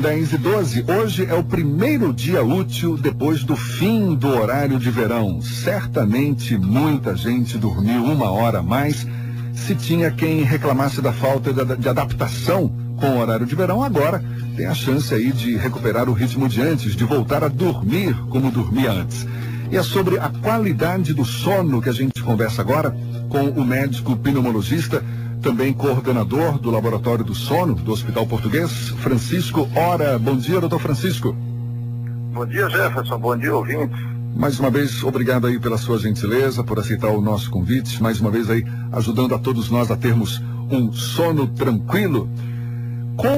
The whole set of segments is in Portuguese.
10h12, hoje é o primeiro dia útil depois do fim do horário de verão. Certamente muita gente dormiu 1 hora a mais. Se tinha quem reclamasse da falta de adaptação com o horário de verão, agora tem a chance aí de recuperar o ritmo de antes, de voltar a dormir como dormia antes. E é sobre a qualidade do sono que a gente conversa agora com o médico pneumologista, também coordenador do Laboratório do Sono do Hospital Português, Francisco Ora. Bom dia, doutor Francisco. Bom dia, Jefferson. Bom dia, ouvintes. Mais uma vez, obrigado aí pela sua gentileza, por aceitar o nosso convite. Mais uma vez aí, ajudando a todos nós a termos um sono tranquilo.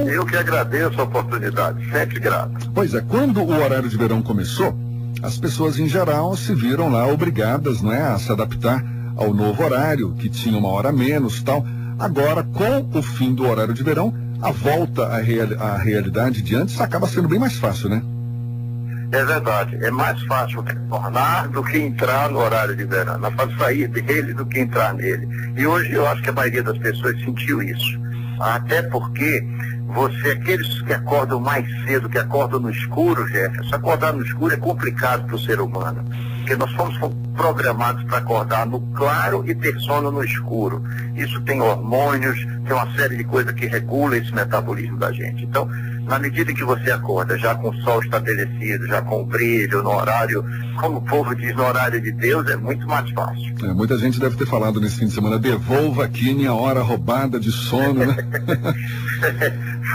Eu que agradeço a oportunidade, sempre grato. Pois é, quando o horário de verão começou, as pessoas em geral se viram lá obrigadas, não é, a se adaptar ao novo horário, que tinha 1 hora a menos e tal. Agora, com o fim do horário de verão, a volta à realidade de antes acaba sendo bem mais fácil, né? É verdade. É mais fácil retornar do que entrar no horário de verão. É mais fácil sair dele do que entrar nele. E hoje eu acho que a maioria das pessoas sentiu isso. Até porque aqueles que acordam mais cedo, que acordam no escuro, Jefferson, acordar no escuro é complicado para o ser humano. Porque nós fomos programados para acordar no claro e ter sono no escuro. Isso tem hormônios, tem uma série de coisas que regula esse metabolismo da gente. Então, na medida em que você acorda já com o sol estabelecido, já com o brilho, no horário, como o povo diz, no horário de Deus, é muito mais fácil. Muita gente deve ter falado nesse fim de semana, devolva aqui minha hora roubada de sono, né?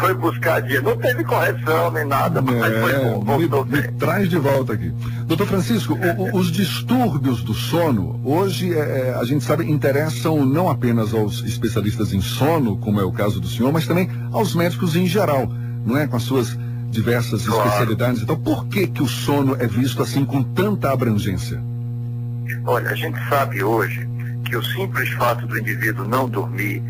Foi buscar dia, não teve correção nem nada, mas foi bom, voltou me traz de volta aqui. Doutor Francisco, os distúrbios do sono, hoje, a gente sabe, interessam não apenas aos especialistas em sono, como é o caso do senhor, mas também aos médicos em geral, não é? Com as suas diversas especialidades. Então, por que o sono é visto assim com tanta abrangência? Olha, a gente sabe hoje que o simples fato do indivíduo não dormir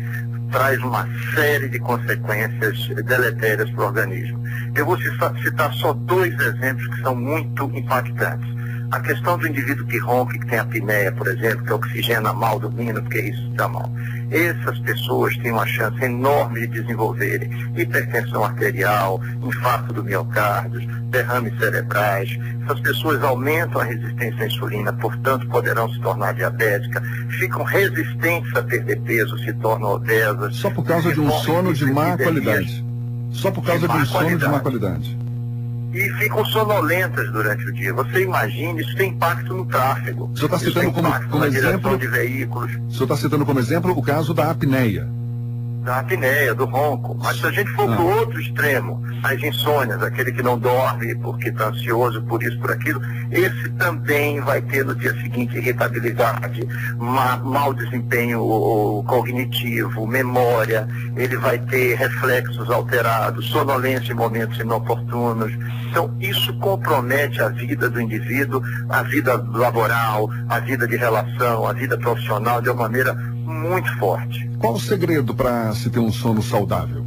traz uma série de consequências deletérias para o organismo. Eu vou citar só 2 exemplos que são muito impactantes. A questão do indivíduo que ronca, que tem apneia, por exemplo, que oxigena mal dormindo, porque isso dá mal. Essas pessoas têm uma chance enorme de desenvolverem hipertensão arterial, infarto do miocárdio, derrames cerebrais. Essas pessoas aumentam a resistência à insulina, portanto poderão se tornar diabéticas, ficam resistentes a perder peso, se tornam obesas. Só por causa de um sono de má qualidade. Só por causa de um sono de má qualidade. E ficam sonolentas durante o dia. Você imagina, isso tem impacto no tráfego. O senhor está citando como exemplo de veículos. O senhor está citando como exemplo o caso da apneia. Da apneia, do ronco. Mas se a gente for para o outro extremo, as insônias, aquele que não dorme porque está ansioso por isso, por aquilo, esse também vai ter no dia seguinte irritabilidade, mau desempenho cognitivo, memória, ele vai ter reflexos alterados, sonolência em momentos inoportunos. Então, isso compromete a vida do indivíduo, a vida laboral, a vida de relação, a vida profissional de uma maneira muito forte. Qual o segredo para se ter um sono saudável?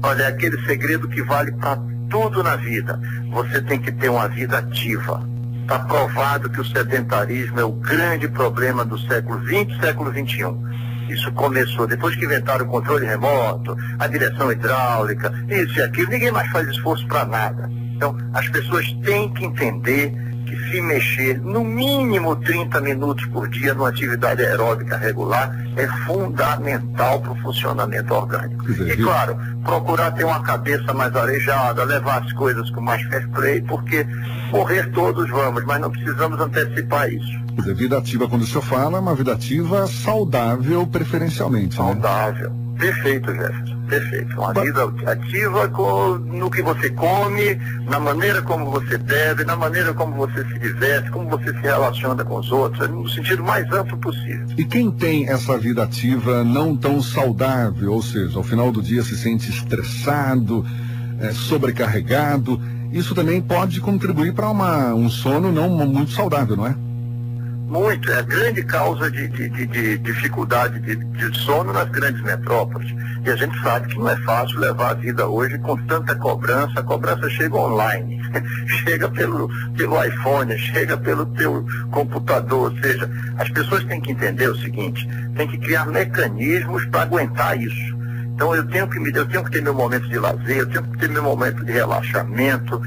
Olha, é aquele segredo que vale para tudo na vida. Você tem que ter uma vida ativa. Está provado que o sedentarismo é o grande problema do século XX e século XXI. Isso começou depois que inventaram o controle remoto, a direção hidráulica, isso e aquilo. Ninguém mais faz esforço para nada. Então, as pessoas têm que entender que se mexer no mínimo 30 minutos por dia numa atividade aeróbica regular é fundamental para o funcionamento orgânico. E claro, procurar ter uma cabeça mais arejada, levar as coisas com mais fair play, porque morrer todos vamos, mas não precisamos antecipar isso. Quer dizer, vida ativa, quando o senhor fala, é uma vida ativa saudável preferencialmente, saudável. Né? Perfeito, Jefferson. Perfeito. Uma vida ativa no que você come, na maneira como você bebe, na maneira como você se diverte, como você se relaciona com os outros, no sentido mais amplo possível. E quem tem essa vida ativa não tão saudável, ou seja, ao final do dia se sente estressado, sobrecarregado, isso também pode contribuir para um sono não muito saudável, não é? Muito, é a grande causa de dificuldade de sono nas grandes metrópoles. E a gente sabe que não é fácil levar a vida hoje com tanta cobrança. A cobrança chega online, chega pelo iPhone, chega pelo teu computador. Ou seja, as pessoas têm que entender o seguinte, tem que criar mecanismos para aguentar isso. Então eu tenho que ter meu momento de lazer, eu tenho que ter meu momento de relaxamento,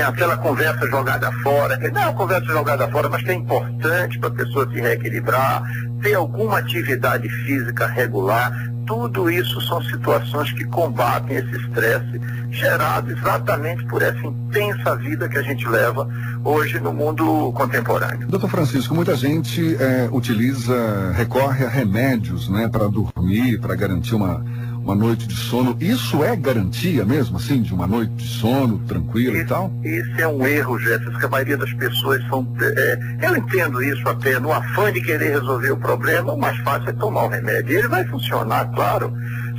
aquela conversa jogada fora, que não é uma conversa jogada fora, mas que é importante para a pessoa se reequilibrar, ter alguma atividade física regular. Tudo isso são situações que combatem esse estresse gerado exatamente por essa intensa vida que a gente leva hoje no mundo contemporâneo. Doutor Francisco, muita gente recorre a remédios, né, para dormir, para garantir uma noite de sono. Isso é garantia mesmo, assim, de uma noite de sono tranquila e tal? Esse é um erro, Jefferson, que a maioria das pessoas são... eu entendo isso até, no afã de querer resolver o problema, o mais fácil é tomar o remédio. E ele vai funcionar, claro.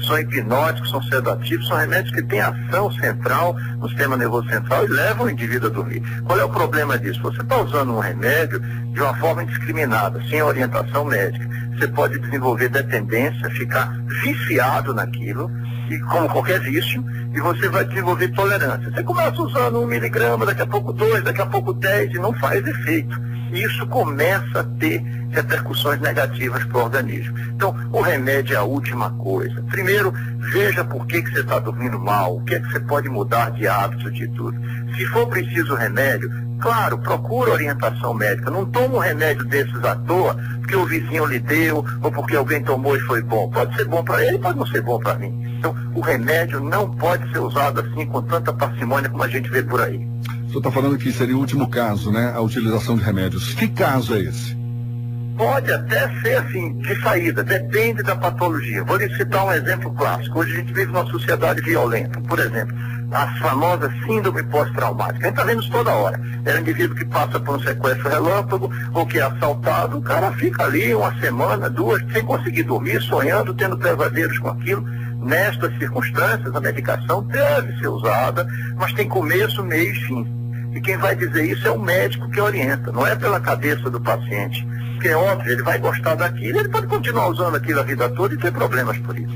São hipnóticos, são sedativos, são remédios que têm ação central no sistema nervoso central e levam o indivíduo a dormir. Qual é o problema disso? Você está usando um remédio de uma forma indiscriminada, sem orientação médica. Você pode desenvolver dependência, ficar viciado naquilo, e como qualquer vício, e você vai desenvolver tolerância. Você começa usando 1 miligrama, daqui a pouco 2, daqui a pouco 10, e não faz efeito. E isso começa a ter repercussões negativas para o organismo. Então, o remédio é a última coisa. Primeiro, veja por que você está dormindo mal, o que é que você pode mudar de hábitos, de tudo. Se for preciso remédio, claro, procura orientação médica. Não toma um remédio desses à toa, porque o vizinho lhe deu, ou porque alguém tomou e foi bom. Pode ser bom para ele, pode não ser bom para mim. Então, o remédio não pode ser usado assim com tanta parcimônia como a gente vê por aí. O senhor está falando que seria o último caso, né? A utilização de remédios. Que caso é esse? Pode até ser assim, de saída, depende da patologia. Vou lhe citar um exemplo clássico. Hoje a gente vive numa sociedade violenta. Por exemplo, a famosa síndrome pós-traumática. A gente está vendo isso toda hora. É um indivíduo que passa por um sequestro relâmpago ou que é assaltado, o cara fica ali 1 semana, 2, sem conseguir dormir, sonhando, tendo pesadelos com aquilo. Nestas circunstâncias, a medicação deve ser usada, mas tem começo, meio e fim. E quem vai dizer isso é o médico que orienta, não é pela cabeça do paciente. Porque é óbvio, ele vai gostar daquilo, ele pode continuar usando aquilo a vida toda e ter problemas por isso.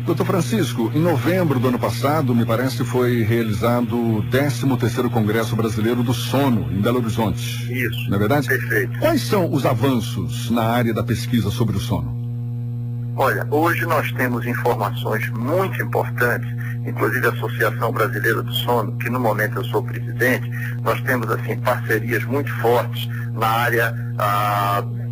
Doutor Francisco, em novembro do ano passado, me parece, foi realizado o 13º Congresso Brasileiro do Sono, em Belo Horizonte. Isso. Não é verdade? Perfeito. Quais são os avanços na área da pesquisa sobre o sono? Olha, hoje nós temos informações muito importantes, inclusive a Associação Brasileira do Sono, que no momento eu sou presidente, nós temos assim parcerias muito fortes na área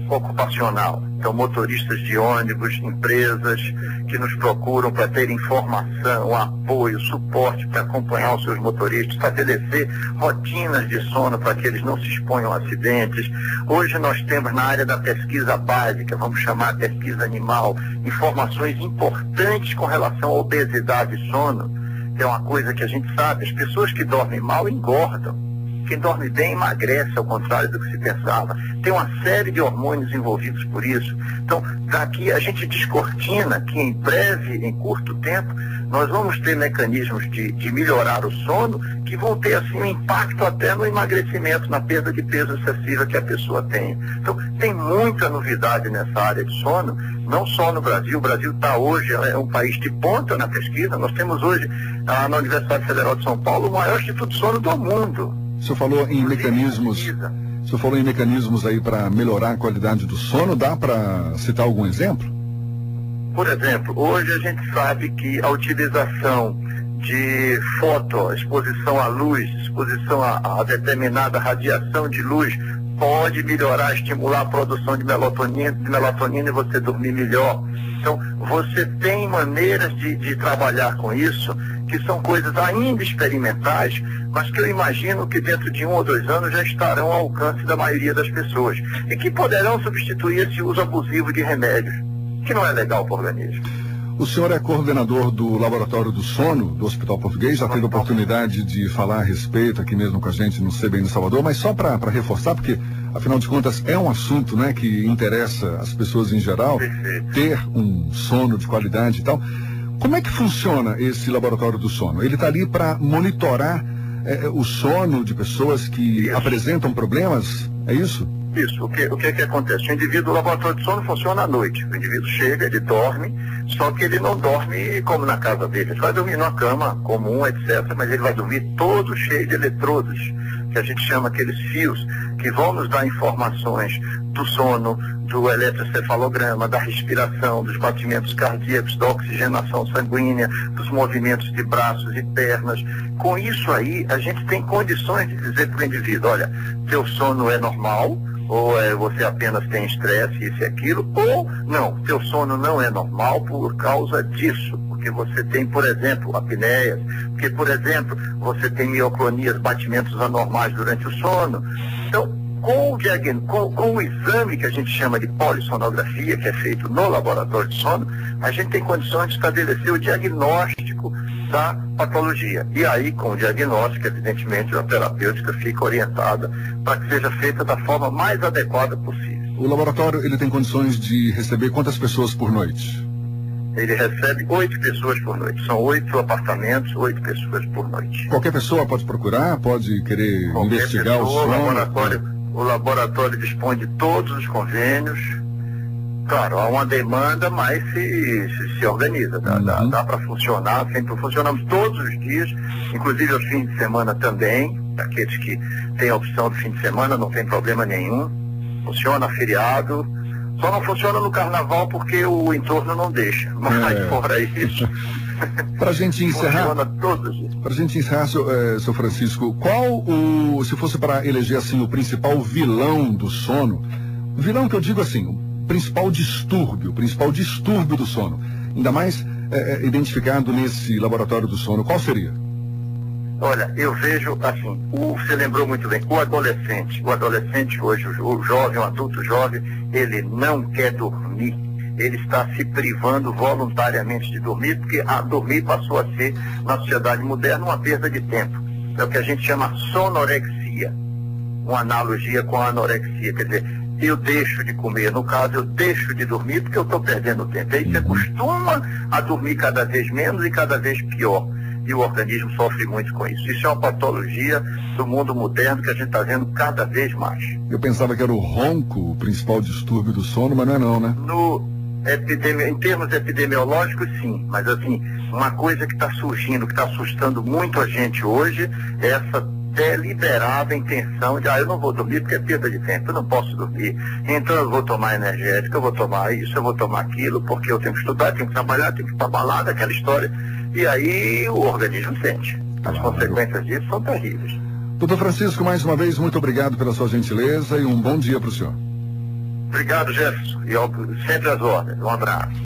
ocupacional. Então, motoristas de ônibus, empresas que nos procuram para ter informação, apoio, suporte para acompanhar os seus motoristas, estabelecer rotinas de sono para que eles não se exponham a acidentes. Hoje nós temos na área da pesquisa básica, vamos chamar de pesquisa animal, informações importantes com relação à obesidade e sono, que é uma coisa que a gente sabe, as pessoas que dormem mal engordam. Quem dorme bem emagrece, ao contrário do que se pensava. Tem uma série de hormônios envolvidos por isso. Então, daqui a gente descortina que em breve, em curto tempo, nós vamos ter mecanismos de melhorar o sono que vão ter assim um impacto até no emagrecimento, na perda de peso excessiva que a pessoa tem. Então, tem muita novidade nessa área de sono, não só no Brasil. O Brasil está hoje, é um país de ponta na pesquisa. Nós temos hoje, na Universidade Federal de São Paulo, o maior instituto de sono do mundo. O senhor falou em mecanismos aí para melhorar a qualidade do sono. Dá para citar algum exemplo? Por exemplo, hoje a gente sabe que a utilização de exposição à luz, exposição a determinada radiação de luz pode melhorar, estimular a produção de melatonina e você dormir melhor. Então, você tem maneiras de trabalhar com isso, que são coisas ainda experimentais, mas que eu imagino que dentro de 1 ou 2 anos já estarão ao alcance da maioria das pessoas e que poderão substituir esse uso abusivo de remédios, que não é legal para o organismo. O senhor é coordenador do Laboratório do Sono do Hospital Português, já teve a oportunidade de falar a respeito aqui mesmo com a gente no CBN Salvador, mas só para reforçar, porque afinal de contas é um assunto, né, que interessa as pessoas em geral, ter um sono de qualidade e tal. Como é que funciona esse Laboratório do Sono? Ele está ali para monitorar o sono de pessoas que apresentam problemas? É isso? Isso. O que acontece? O laboratório de sono funciona à noite. O indivíduo chega, ele dorme, só que ele não dorme como na casa dele. Ele vai dormir numa cama comum, etc., mas ele vai dormir todo cheio de eletrodos, que a gente chama aqueles fios que vão nos dar informações do sono, do eletrocefalograma, da respiração, dos batimentos cardíacos, da oxigenação sanguínea, dos movimentos de braços e pernas. Com isso aí, a gente tem condições de dizer para o indivíduo, olha, seu sono é normal, ou você apenas tem estresse, isso e aquilo, ou não, seu sono não é normal por causa disso. Porque você tem, por exemplo, apneias, porque, por exemplo, você tem mioclonias, batimentos anormais durante o sono. Então, com o exame que a gente chama de polissonografia, que é feito no laboratório de sono, a gente tem condições de estabelecer o diagnóstico da patologia. E aí, com o diagnóstico, evidentemente, a terapêutica fica orientada para que seja feita da forma mais adequada possível. O laboratório, ele tem condições de receber quantas pessoas por noite? Ele recebe 8 pessoas por noite. São 8 apartamentos, 8 pessoas por noite. Qualquer pessoa pode procurar, pode querer investigar o sono? O laboratório dispõe de todos os convênios. Claro, há uma demanda, mas se organiza. Dá para funcionar. Sempre funcionamos todos os dias, inclusive aos fins de semana também. Aqueles que têm a opção do fim de semana, não tem problema nenhum. Funciona feriado. Só não funciona no carnaval porque o entorno não deixa. Mas fora isso. Para a gente encerrar, seu Francisco, se fosse para eleger assim o principal vilão do sono, vilão que eu digo assim, o principal distúrbio do sono, ainda mais identificado nesse laboratório do sono, qual seria? Olha, eu vejo assim, você lembrou muito bem, o adolescente hoje, o jovem, o adulto jovem, ele não quer dormir. Ele está se privando voluntariamente de dormir, porque dormir passou a ser, na sociedade moderna, uma perda de tempo. É o que a gente chama sonorexia, uma analogia com a anorexia. Quer dizer, eu deixo de comer, no caso, eu deixo de dormir porque eu estou perdendo tempo. Aí você acostuma a dormir cada vez menos e cada vez pior. E o organismo sofre muito com isso. Isso é uma patologia do mundo moderno que a gente está vendo cada vez mais. Eu pensava que era o ronco o principal distúrbio do sono, mas não é não, né? Em termos epidemiológicos, sim. Mas, assim, uma coisa que está surgindo, que está assustando muito a gente hoje, é essa deliberada intenção de, eu não vou dormir porque é perda de tempo, eu não posso dormir. Então eu vou tomar energético, eu vou tomar isso, eu vou tomar aquilo, porque eu tenho que estudar, tenho que trabalhar, tenho que ir para balada, aquela história. E aí o organismo sente. As consequências disso são terríveis. Doutor Francisco, mais uma vez, muito obrigado pela sua gentileza e um bom dia para o senhor. Obrigado, Jefferson. E sempre às ordens. Um abraço.